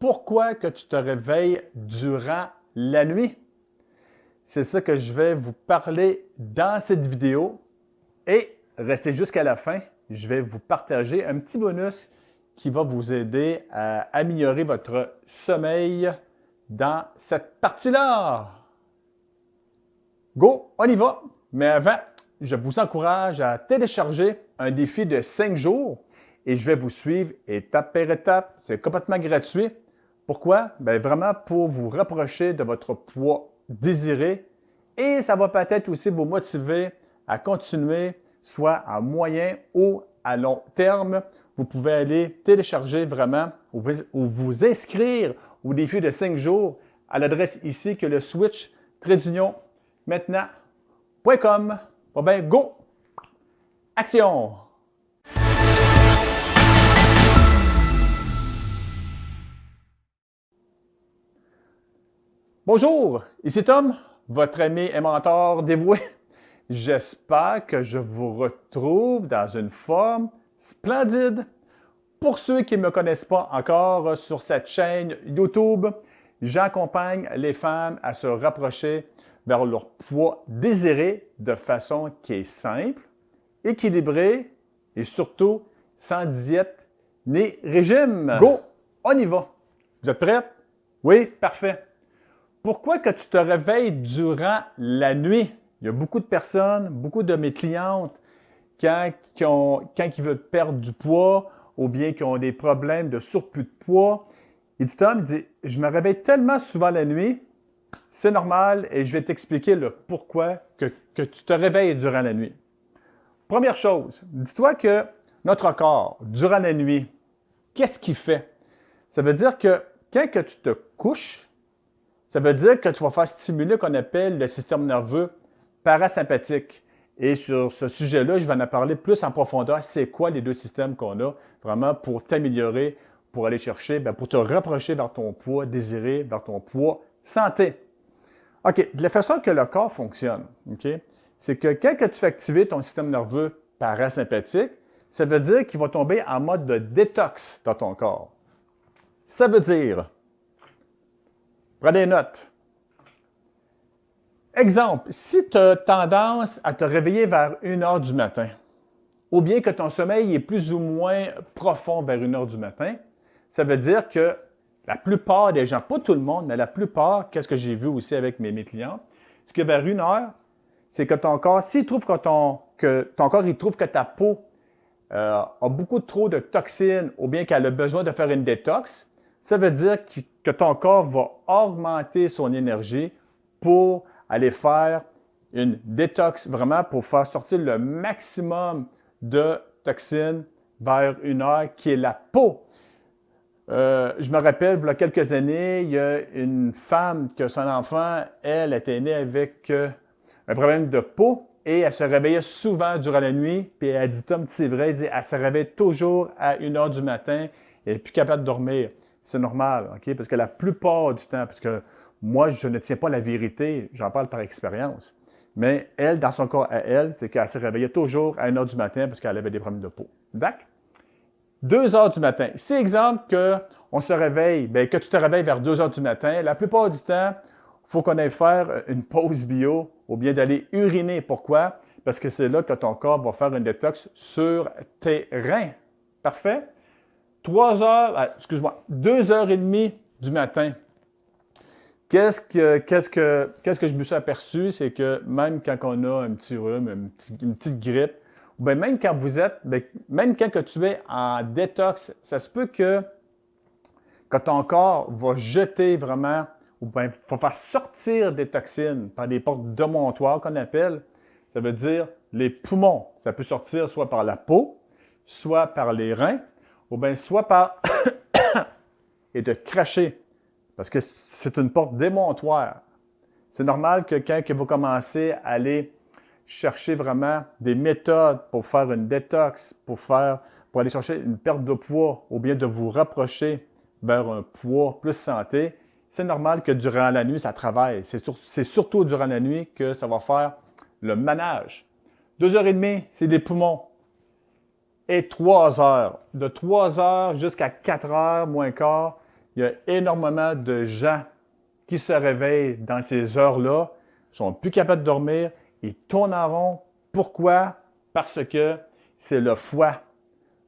pourquoi que tu te réveilles durant la nuit? C'est ça que je vais vous parler dans cette vidéo et restez jusqu'à la fin. Je vais vous partager un petit bonus qui va vous aider à améliorer votre sommeil dans cette partie-là. Go, on y va! Mais avant, je vous encourage à télécharger un défi de 5 jours et je vais vous suivre étape par étape. C'est complètement gratuit. Pourquoi? Bien, vraiment pour vous rapprocher de votre poids désiré et ça va peut-être aussi vous motiver à continuer, soit à moyen ou à long terme. Vous pouvez aller télécharger vraiment ou vous inscrire au défi de 5 jours à l'adresse ici que le switch maintenant.com. Bon ben, go! Action! Bonjour, ici Tom, votre ami et mentor dévoué. J'espère que je vous retrouve dans une forme splendide. Pour ceux qui ne me connaissent pas encore sur cette chaîne YouTube, j'accompagne les femmes à se rapprocher vers leur poids désiré de façon qui est simple, équilibrée et surtout sans diète ni régime. Go! On y va! Vous êtes prêts? Oui? Parfait. Pourquoi que tu te réveilles durant la nuit? Il y a beaucoup de personnes, beaucoup de mes clientes, quand ils veulent perdre du poids ou bien qui ont des problèmes de surplus de poids, il dit, je me réveille tellement souvent la nuit, c'est normal et je vais t'expliquer le pourquoi que tu te réveilles durant la nuit. Première chose, dis-toi que notre corps, durant la nuit, qu'est-ce qu'il fait? Ça veut dire que quand que tu te couches, ça veut dire que tu vas faire stimuler ce qu'on appelle le système nerveux parasympathique. Et sur ce sujet-là, je vais en parler plus en profondeur. C'est quoi les deux systèmes qu'on a vraiment pour t'améliorer, pour aller chercher, pour te rapprocher vers ton poids désiré, vers ton poids santé. OK, de la façon que le corps fonctionne, okay, c'est que quand que tu fais activer ton système nerveux parasympathique, ça veut dire qu'il va tomber en mode de détox dans ton corps. Ça veut dire, prenez des notes. Exemple, si tu as tendance à te réveiller vers 1 heure du matin, ou bien que ton sommeil est plus ou moins profond vers 1 heure du matin, ça veut dire que la plupart des gens, pas tout le monde, mais la plupart, qu'est-ce que j'ai vu aussi avec mes clients, c'est que vers 1 heure, c'est que ton corps, s'il trouve que ton corps il trouve que ta peau a beaucoup trop de toxines ou bien qu'elle a besoin de faire une détox, ça veut dire que ton corps va augmenter son énergie pour aller faire une détox vraiment pour faire sortir le maximum de toxines vers 1 heure qui est la peau. Je me rappelle, il y a quelques années, il y a une femme que son enfant, elle, était née avec un problème de peau et elle se réveillait souvent durant la nuit. Puis elle dit, Tom, c'est vrai, elle se réveille toujours à 1 heure du matin. Elle n'est plus capable de dormir. C'est normal, OK? Parce que la plupart du temps, parce que moi, je ne tiens pas la vérité, j'en parle par expérience. Mais elle, dans son cas à elle, c'est qu'elle se réveillait toujours à 1 heure du matin parce qu'elle avait des problèmes de peau. D'accord? 2 heures du matin. Si, exemple, qu'on se réveille, bien, que tu te réveilles vers 2 heures du matin, la plupart du temps, il faut qu'on aille faire une pause bio ou bien d'aller uriner. Pourquoi? Parce que c'est là que ton corps va faire une détox sur tes reins. Parfait? 2 heures et demie du matin. Qu'est-ce que je me suis aperçu, c'est que même quand on a un petit rhume, une petite grippe, ou bien même quand même quand que tu es en détox, ça se peut que ton corps va jeter vraiment, ou bien va faire sortir des toxines par des portes démontoires qu'on appelle. Ça veut dire les poumons. Ça peut sortir soit par la peau, soit par les reins, ou bien soit par et de cracher. Parce que c'est une porte démontoire. C'est normal que quand vous commencez à aller chercher vraiment des méthodes pour faire une détox, pour aller chercher une perte de poids ou bien de vous rapprocher vers un poids plus santé, c'est normal que durant la nuit, ça travaille. C'est surtout durant la nuit que ça va faire le manage. 2h30, c'est des poumons. Et 3 heures. De 3 heures jusqu'à 4 heures moins quart, Il y a énormément de gens qui se réveillent dans ces heures-là, sont plus capables de dormir, ils tournent en rond. Pourquoi? Parce que c'est le foie.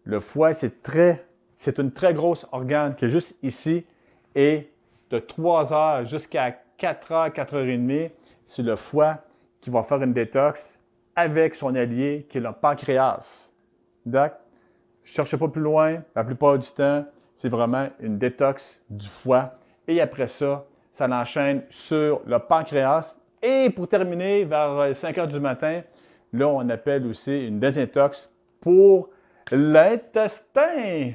Le foie, c'est une très grosse organe qui est juste ici et de 3 heures jusqu'à 4 heures, 4 heures et demie, c'est le foie qui va faire une détox avec son allié qui est le pancréas. Donc, je ne cherche pas plus loin. La plupart du temps, c'est vraiment une détox du foie. Et après ça, ça l'enchaîne sur le pancréas. Et pour terminer, vers 5 heures du matin, là, on appelle aussi une désintox pour l'intestin.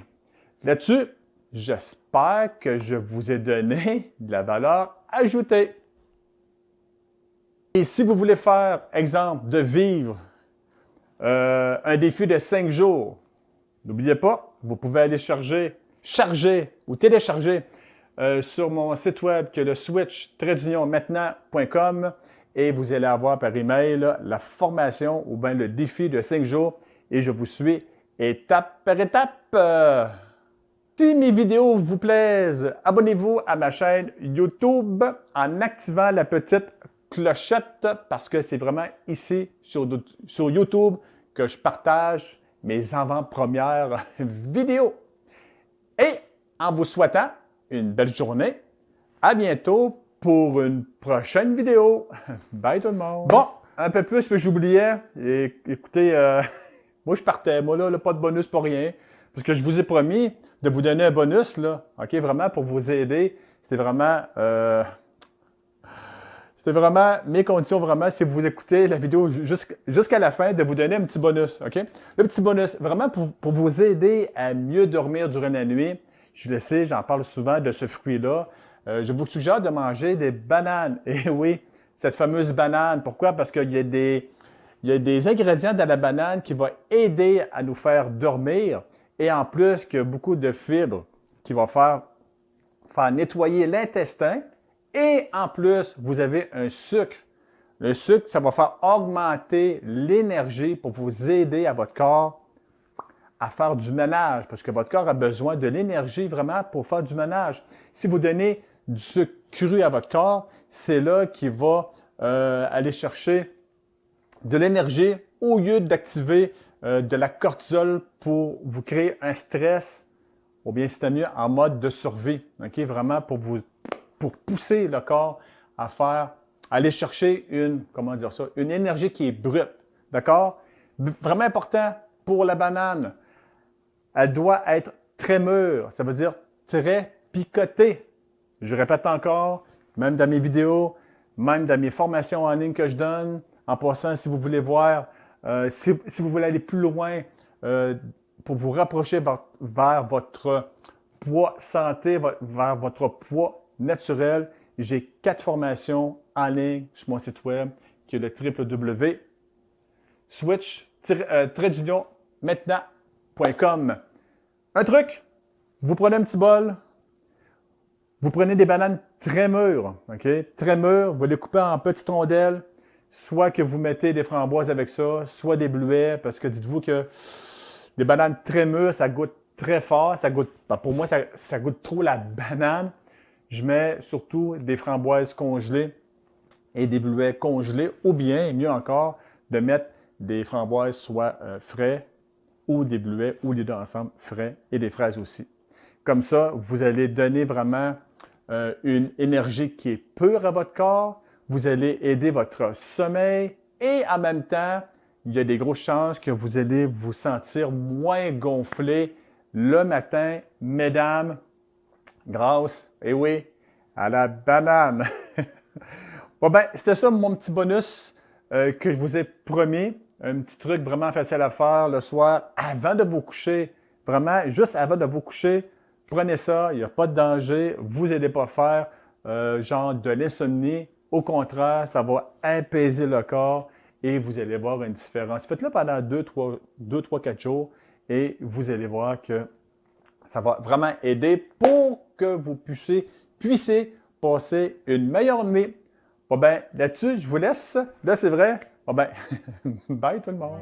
Là-dessus, j'espère que je vous ai donné de la valeur ajoutée. Et si vous voulez faire, exemple, de vivre un défi de 5 jours, n'oubliez pas, vous pouvez aller charger ou télécharger sur mon site web qui est le switch-maintenant.com et vous allez avoir par email la formation ou bien le défi de 5 jours et je vous suis étape par étape. Si mes vidéos vous plaisent, abonnez-vous à ma chaîne YouTube en activant la petite clochette parce que c'est vraiment ici sur YouTube que je partage mes avant-premières vidéos. Et en vous souhaitant une belle journée, à bientôt pour une prochaine vidéo. Bye tout le monde! Bon, un peu plus que j'oubliais. Écoutez, moi je partais, moi là, pas de bonus pour rien. Parce que je vous ai promis de vous donner un bonus, là, OK, vraiment pour vous aider. C'était vraiment mes conditions, vraiment, si vous écoutez la vidéo jusqu'à la fin, de vous donner un petit bonus, OK? Le petit bonus, vraiment pour vous aider à mieux dormir durant la nuit. Je le sais, j'en parle souvent de ce fruit-là. Je vous suggère de manger des bananes. Et oui, cette fameuse banane. Pourquoi? Parce qu'il y a des ingrédients dans la banane qui vont aider à nous faire dormir. Et en plus, il y a beaucoup de fibres qui vont faire nettoyer l'intestin. Et en plus, vous avez un sucre. Le sucre, ça va faire augmenter l'énergie pour vous aider à votre corps à faire du ménage. Parce que votre corps a besoin de l'énergie vraiment pour faire du ménage. Si vous donnez du sucre cru à votre corps, c'est là qu'il va aller chercher de l'énergie au lieu d'activer de la cortisol pour vous créer un stress, ou bien c'est mieux en mode de survie. OK? Vraiment pour pousser le corps à aller chercher une énergie qui est brute. D'accord? Vraiment important pour la banane. Elle doit être très mûre. Ça veut dire très picotée. Je répète encore, même dans mes vidéos, même dans mes formations en ligne que je donne. En passant, si vous voulez voir, si vous voulez aller plus loin pour vous rapprocher vers votre poids santé, vers votre poids naturel, j'ai 4 formations en ligne sur mon site web qui est le www.switch-maintenant.com. Un truc, vous prenez un petit bol, vous prenez des bananes très mûres, OK? Très mûres, vous les coupez en petites rondelles, soit que vous mettez des framboises avec ça, soit des bleuets, parce que dites-vous que des bananes très mûres, ça goûte très fort, pour moi, ça goûte trop la banane. Je mets surtout des framboises congelées et des bleuets congelés, ou bien, mieux encore, de mettre des framboises soit frais ou des bleuets ou les deux ensemble frais et des fraises aussi. Comme ça, vous allez donner vraiment une énergie qui est pure à votre corps. Vous allez aider votre sommeil et en même temps, il y a des grosses chances que vous allez vous sentir moins gonflé le matin, mesdames, grâce, à la banane. Bon ben, c'était ça mon petit bonus que je vous ai promis. Un petit truc vraiment facile à faire le soir avant de vous coucher. Vraiment, juste avant de vous coucher, prenez ça, il n'y a pas de danger. Vous n'allez pas faire genre de l'insomnie. Au contraire, ça va apaiser le corps et vous allez voir une différence. Faites-le pendant 2, 3, 4 jours et vous allez voir que ça va vraiment aider pour que vous puissiez passer une meilleure nuit. Bon ben, là-dessus, je vous laisse. Là, c'est vrai. Bon ben, bye tout le monde.